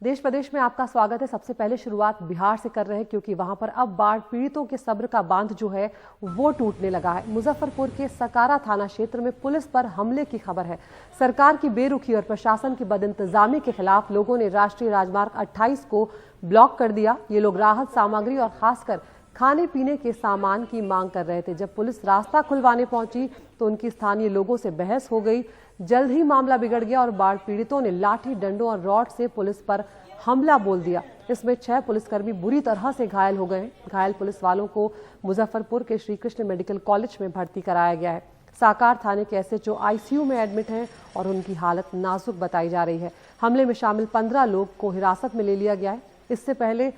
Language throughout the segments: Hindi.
देश प्रदेश में आपका स्वागत है। सबसे पहले शुरुआत बिहार से कर रहे हैं क्योंकि वहां पर अब बाढ़ पीड़ितों के सब्र का बांध जो है वो टूटने लगा है। मुजफ्फरपुर के सकारा थाना क्षेत्र में पुलिस पर हमले की खबर है। सरकार की बेरुखी और प्रशासन की बदइंतजामी के खिलाफ लोगों ने राष्ट्रीय राजमार्ग 28 को ब्लॉक कर दिया। ये लोग राहत सामग्री और खासकर खाने पीने के सामान की मांग कर रहे थे। जब पुलिस रास्ता खुलवाने पहुंची तो उनकी स्थानीय लोगों से बहस हो गई। जल्द ही मामला बिगड़ गया और बाढ़ पीड़ितों ने लाठी डंडों और रॉड से पुलिस पर हमला बोल दिया। इसमें 6 पुलिसकर्मी बुरी तरह से घायल हो गए। घायल पुलिस वालों को मुजफ्फरपुर के श्री कृष्ण मेडिकल कॉलेज में भर्ती कराया गया है। साकार थाने के एसएचओ आईसीयू में एडमिट हैं और उनकी हालत नाजुक बताई जा रही है। हमले में शामिल 15 लोग को हिरासत में ले लिया गया है। इससे पहले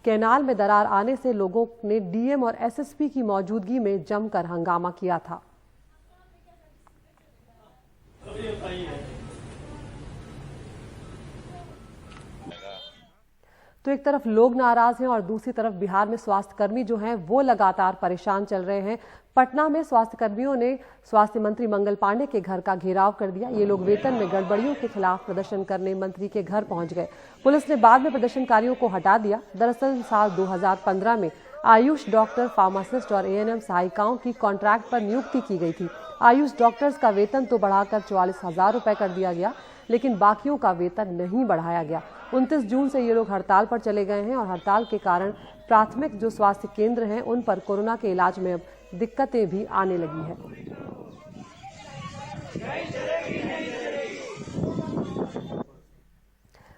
कैनाल में दरार आने से लोगों ने डीएम और एसएसपी की मौजूदगी में जमकर हंगामा किया था। तो एक तरफ लोग नाराज हैं और दूसरी तरफ बिहार में स्वास्थ्यकर्मी जो हैं वो लगातार परेशान चल रहे हैं। पटना में स्वास्थ्यकर्मियों ने स्वास्थ्य मंत्री मंगल पांडे के घर का घेराव कर दिया। ये लोग वेतन में गड़बड़ियों के खिलाफ प्रदर्शन करने मंत्री के घर पहुंच गए। पुलिस ने बाद में प्रदर्शनकारियों को हटा दिया। दरअसल साल 2015 में आयुष डॉक्टर, फार्मासिस्ट और एएनएम सहायिकाओं की कॉन्ट्रैक्ट पर नियुक्ति की गई थी। आयुष डॉक्टर्स का वेतन तो बढ़ाकर 44,000 रुपए कर दिया गया, लेकिन बाकियों का वेतन नहीं बढ़ाया गया। 29 जून से ये लोग हड़ताल पर चले गए हैं और हड़ताल के कारण प्राथमिक जो स्वास्थ्य केंद्र हैं उन पर कोरोना के इलाज में अब दिक्कतें भी आने लगी है।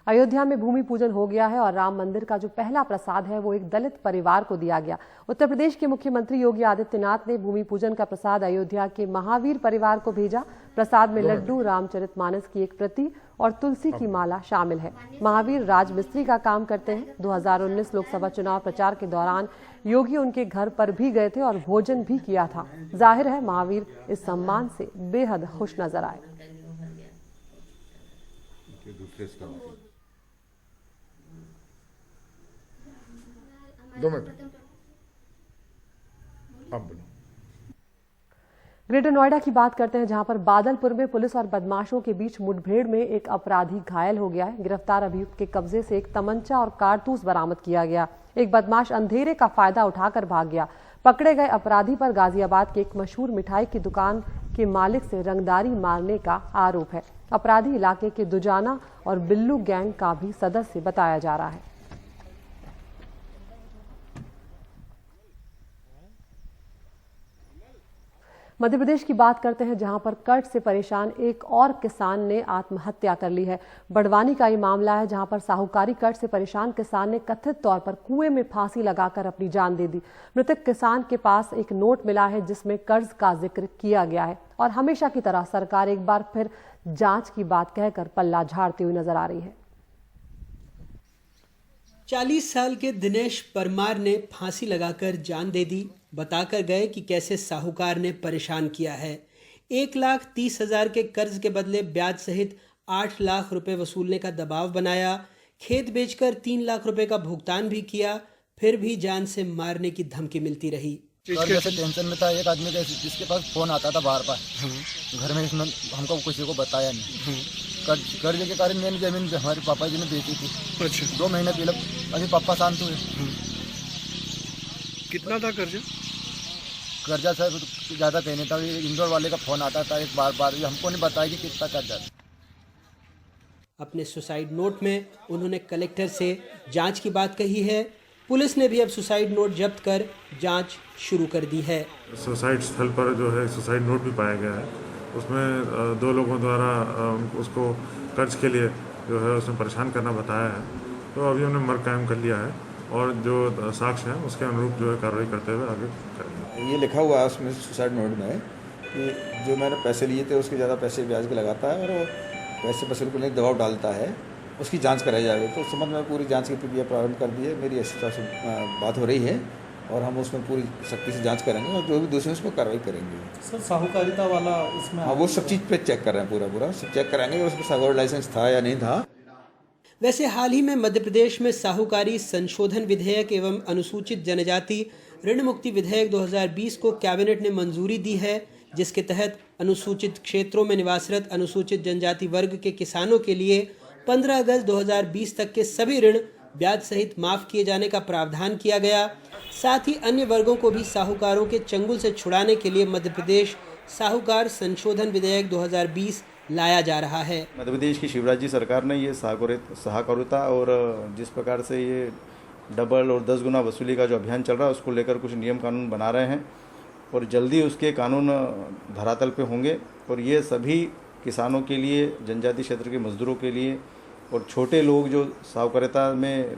अयोध्या में भूमि पूजन हो गया है और राम मंदिर का जो पहला प्रसाद है वो एक दलित परिवार को दिया गया। उत्तर प्रदेश के मुख्यमंत्री योगी आदित्यनाथ ने भूमि पूजन का प्रसाद अयोध्या के महावीर परिवार को भेजा। प्रसाद में लड्डू, रामचरितमानस की एक प्रति और तुलसी की माला शामिल है। महावीर राजमिस्त्री का काम करते हैं। 2019 लोकसभा चुनाव प्रचार के दौरान योगी उनके घर पर भी गए थे और भोजन भी किया था। जाहिर है महावीर इस सम्मान से बेहद खुश नजर आए। ग्रेटर नोएडा की बात करते हैं, जहां पर बादलपुर में पुलिस और बदमाशों के बीच मुठभेड़ में एक अपराधी घायल हो गया है। गिरफ्तार अभियुक्त के कब्जे से एक तमंचा और कारतूस बरामद किया गया। एक बदमाश अंधेरे का फायदा उठाकर भाग गया। पकड़े गए अपराधी पर गाजियाबाद के एक मशहूर मिठाई की दुकान के मालिक से रंगदारी मारने का आरोप है। अपराधी इलाके के दुजाना और बिल्लू गैंग का भी सदस्य बताया जा रहा है। मध्य प्रदेश की बात करते हैं, जहां पर कर्ज से परेशान एक और किसान ने आत्महत्या कर ली है। बड़वानी का ये मामला है, जहां पर साहूकारी कर्ज से परेशान किसान ने कथित तौर पर कुएं में फांसी लगाकर अपनी जान दे दी। मृतक किसान के पास एक नोट मिला है जिसमें कर्ज का जिक्र किया गया है और हमेशा की तरह सरकार एक बार फिर जांच की बात कहकर पल्ला झाड़ती हुई नजर आ रही है। 40 साल के दिनेश परमार ने फांसी लगाकर जान दे दी। बताकर गए कि कैसे साहूकार ने परेशान किया है। 1,30,000 के कर्ज के बदले ब्याज सहित 8 लाख रुपए वसूलने का दबाव बनाया। खेत बेचकर 3 लाख रुपए का भुगतान भी किया, फिर भी जान से मारने की धमकी मिलती रही। जैसे टेंशन में था एक आदमी का, जिसके पास फोन आता था बार बार घर में, इसमें हमको किसी को बताया नहीं। कर्ज के कारण मैंने जमीन हमारे पापा जी ने बेची थी। अच्छा। 2 महीने पहले अभी पापा शांत हुए। कितना था कर्जा? कर्जा सर ज्यादा कहने था। इंदौर वाले का फोन आता था एक बार बार, हमको नहीं बताया कि कितना कर्जा। अपने सुसाइड नोट में उन्होंने कलेक्टर से जांच की बात कही है। पुलिस ने भी अब सुसाइड नोट जब्त कर जांच शुरू कर दी है। सुसाइड स्थल पर जो है सुसाइड नोट भी पाया गया है। उसमें 2 लोगों द्वारा उसको कर्ज के लिए जो है उसमें परेशान करना बताया है। तो अभी उन्होंने मर्ग कायम कर लिया है और जो साक्ष्य है उसके अनुरूप जो है कार्रवाई करते हुए आगे करेंगे। ये लिखा हुआ है उसमें सुसाइड नोट में कि जो मैंने पैसे लिए थे उसके ज़्यादा पैसे ब्याज के लगाता है और वो पैसे वसूल करने का दबाव डालता है, उसकी जांच कराई जाएगी। तो समझ में पूरी जांच की प्रक्रिया प्रारंभ कर दी है। मेरी एसपी से बात हो रही है और हम उसमें पूरी सख्ती से जांच करेंगे और जो भी दोषी है उस पर कार्रवाई करेंगे। सर साहूकारिता वाला इसमें? हाँ, वो सब चीज़ पे चेक कर रहे हैं, पूरा सब चेक कराएंगे और उसमें साहूकार लाइसेंस था या नहीं था। वैसे हाल ही में मध्य प्रदेश में साहूकारी संशोधन विधेयक एवं अनुसूचित जनजाति ऋण मुक्ति विधेयक 2020 को कैबिनेट ने मंजूरी दी है, जिसके तहत अनुसूचित क्षेत्रों में निवासरत अनुसूचित जनजाति वर्ग के किसानों के लिए 15 अगस्त 2020 तक के सभी ऋण ब्याज सहित माफ किए जाने का प्रावधान किया गया। साथ ही अन्य वर्गों को भी साहूकारों के चंगुल से छुड़ाने के लिए मध्य प्रदेश साहूकार संशोधन विधेयक 2020 लाया जा रहा है। मध्य प्रदेश की शिवराज जी सरकार ने ये साहूकारिता और जिस प्रकार से ये डबल और 10 गुना वसूली का जो अभियान चल रहा है उसको लेकर कुछ नियम कानून बना रहे हैं और जल्दी उसके कानून धरातल पे होंगे और ये सभी किसानों के लिए, जनजाति क्षेत्र के मजदूरों के लिए और छोटे लोग जो साहूकारिता में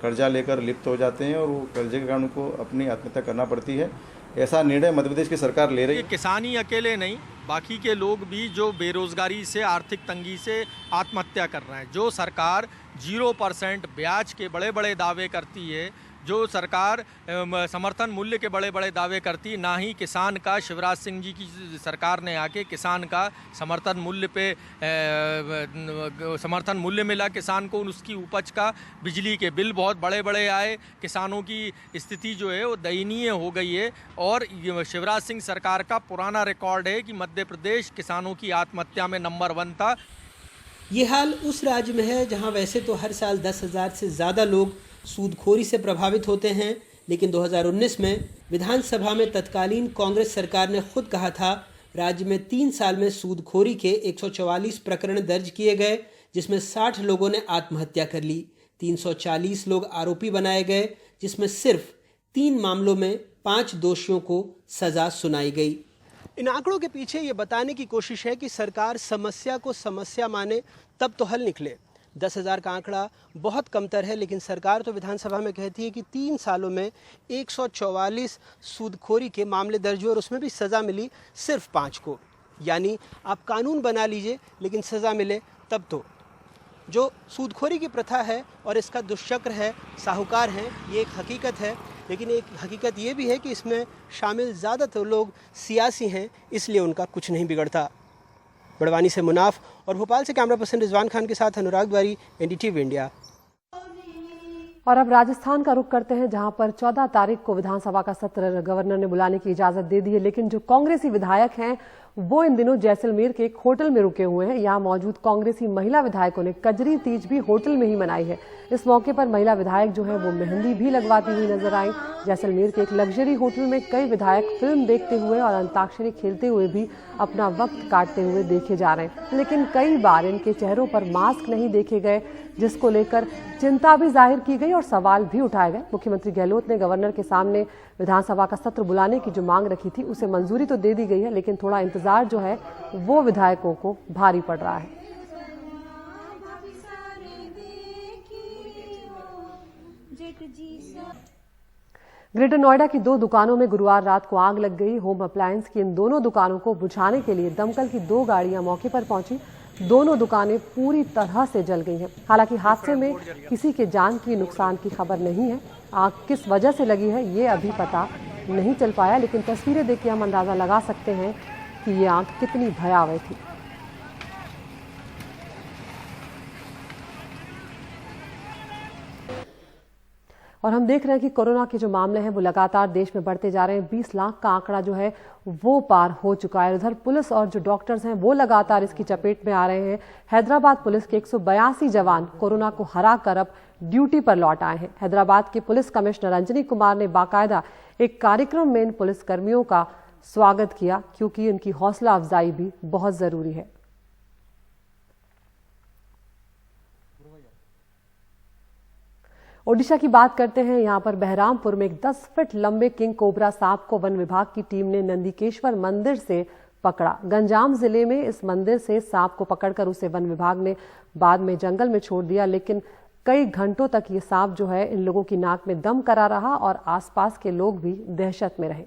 कर्जा लेकर लिप्त हो जाते हैं और वो कर्जे के कारण उनको अपनी आत्महत्या करना पड़ती है, ऐसा निर्णय मध्य प्रदेश की सरकार ले रही है। किसान ही अकेले नहीं, बाकी के लोग भी जो बेरोजगारी से, आर्थिक तंगी से आत्महत्या कर रहे हैं। जो सरकार 0% ब्याज के बड़े बड़े दावे करती है, जो सरकार समर्थन मूल्य के बड़े बड़े दावे करती, ना ही किसान का, शिवराज सिंह जी की सरकार ने आके किसान का समर्थन मूल्य पे समर्थन मूल्य मिला किसान को, उसकी उपज का, बिजली के बिल बहुत बड़े बड़े आए, किसानों की स्थिति जो है वो दयनीय हो गई है। और शिवराज सिंह सरकार का पुराना रिकॉर्ड है कि मध्य प्रदेश किसानों की आत्महत्या में नंबर 1 था। ये हाल उस राज्य में है जहां वैसे तो हर साल 10,000 से ज़्यादा लोग सूदखोरी से प्रभावित होते हैं, लेकिन 2019 में विधानसभा में तत्कालीन कांग्रेस सरकार ने खुद कहा था राज्य में 3 साल में सूदखोरी के 144 प्रकरण दर्ज किए गए, जिसमें 60 लोगों ने आत्महत्या कर ली। 340 लोग आरोपी बनाए गए, जिसमें सिर्फ 3 मामलों में 5 दोषियों को सजा सुनाई गई। इन आंकड़ों के पीछे ये बताने की कोशिश है कि सरकार समस्या को समस्या माने तब तो हल निकले। 10,000 का आंकड़ा बहुत कमतर है, लेकिन सरकार तो विधानसभा में कहती है कि 3 सालों में 144 सूदखोरी के मामले दर्ज हुए और उसमें भी सज़ा मिली सिर्फ 5 को। यानी आप कानून बना लीजिए लेकिन सज़ा मिले तब तो। जो सूदखोरी की प्रथा है और इसका दुष्चक्र है, साहूकार हैं, ये एक हकीकत है, लेकिन एक हकीकत ये भी है कि इसमें शामिल ज़्यादातर लोग सियासी हैं, इसलिए उनका कुछ नहीं बिगड़ता। बड़वानी से मुनाफ और भोपाल से कैमरा पर्सन रिजवान खान के साथ अनुराग द्वारी, एनडीटीवी इंडिया। और अब राजस्थान का रुख करते हैं, जहां पर 14 तारीख को विधानसभा का सत्र गवर्नर ने बुलाने की इजाजत दे दी है, लेकिन जो कांग्रेसी विधायक हैं वो इन दिनों जैसलमेर के एक होटल में रुके हुए हैं। यहां मौजूद कांग्रेसी महिला विधायकों ने कजरी तीज भी होटल में ही मनाई है। इस मौके पर महिला विधायक जो है वो मेहंदी भी लगवाती हुई नजर आई। जैसलमेर के एक लग्जरी होटल में कई विधायक फिल्म देखते हुए और अंताक्षरी खेलते हुए भी अपना वक्त काटते हुए देखे जा रहे हैं, लेकिन कई बार इनके चेहरों पर मास्क नहीं देखे गए, जिसको लेकर चिंता भी जाहिर की गई और सवाल भी उठाए गए। मुख्यमंत्री गहलोत ने गवर्नर के सामने विधानसभा का सत्र बुलाने की जो मांग रखी थी उसे मंजूरी तो दे दी गई है, लेकिन थोड़ा इंतजार जो है वो विधायकों को भारी पड़ रहा है। ग्रेटर नोएडा की 2 दुकानों में गुरुवार रात को आग लग गई। होम अप्लायंस की इन दोनों दुकानों को बुझाने के लिए दमकल की 2 गाड़ियां मौके पर पहुंची। दोनों दुकानें पूरी तरह से जल गई हैं। हालांकि हादसे में किसी के जान की नुकसान की खबर नहीं है। आग किस वजह से लगी है ये अभी पता नहीं चल पाया, लेकिन तस्वीरें देख के हम अंदाजा लगा सकते हैं कि ये आग कितनी भयावह थी। और हम देख रहे हैं कि कोरोना के जो मामले हैं वो लगातार देश में बढ़ते जा रहे हैं। 20 लाख का आंकड़ा जो है वो पार हो चुका है। उधर पुलिस और जो डॉक्टर्स हैं वो लगातार इसकी चपेट में आ रहे हैं। हैदराबाद पुलिस के 182 जवान कोरोना को हरा कर अब ड्यूटी पर लौट आए हैं। हैदराबाद के पुलिस कमिश्नर अंजनी कुमार ने बाकायदा एक कार्यक्रम में इन पुलिसकर्मियों का स्वागत किया, क्योंकि उनकी हौसला अफजाई भी बहुत जरूरी है। ओडिशा की बात करते हैं। यहां पर बहरामपुर में एक 10 फीट लंबे किंग कोबरा सांप को वन विभाग की टीम ने नंदीकेश्वर मंदिर से पकड़ा। गंजाम जिले में इस मंदिर से सांप को पकड़कर उसे वन विभाग ने बाद में जंगल में छोड़ दिया, लेकिन कई घंटों तक ये सांप जो है इन लोगों की नाक में दम करा रहा और आसपास के लोग भी दहशत में रहे।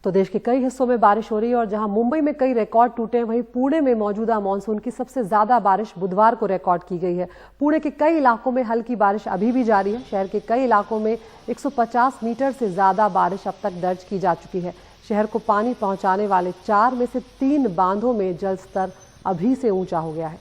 तो देश के कई हिस्सों में बारिश हो रही है और जहां मुंबई में कई रिकॉर्ड टूटे हैं, वहीं पुणे में मौजूदा मानसून की सबसे ज्यादा बारिश बुधवार को रिकॉर्ड की गई है। पुणे के कई इलाकों में हल्की बारिश अभी भी जारी है। शहर के कई इलाकों में 150 मीटर से ज्यादा बारिश अब तक दर्ज की जा चुकी है। शहर को पानी पहुंचाने वाले 4 में से 3 बांधों में जल स्तर अभी से ऊंचा हो गया है।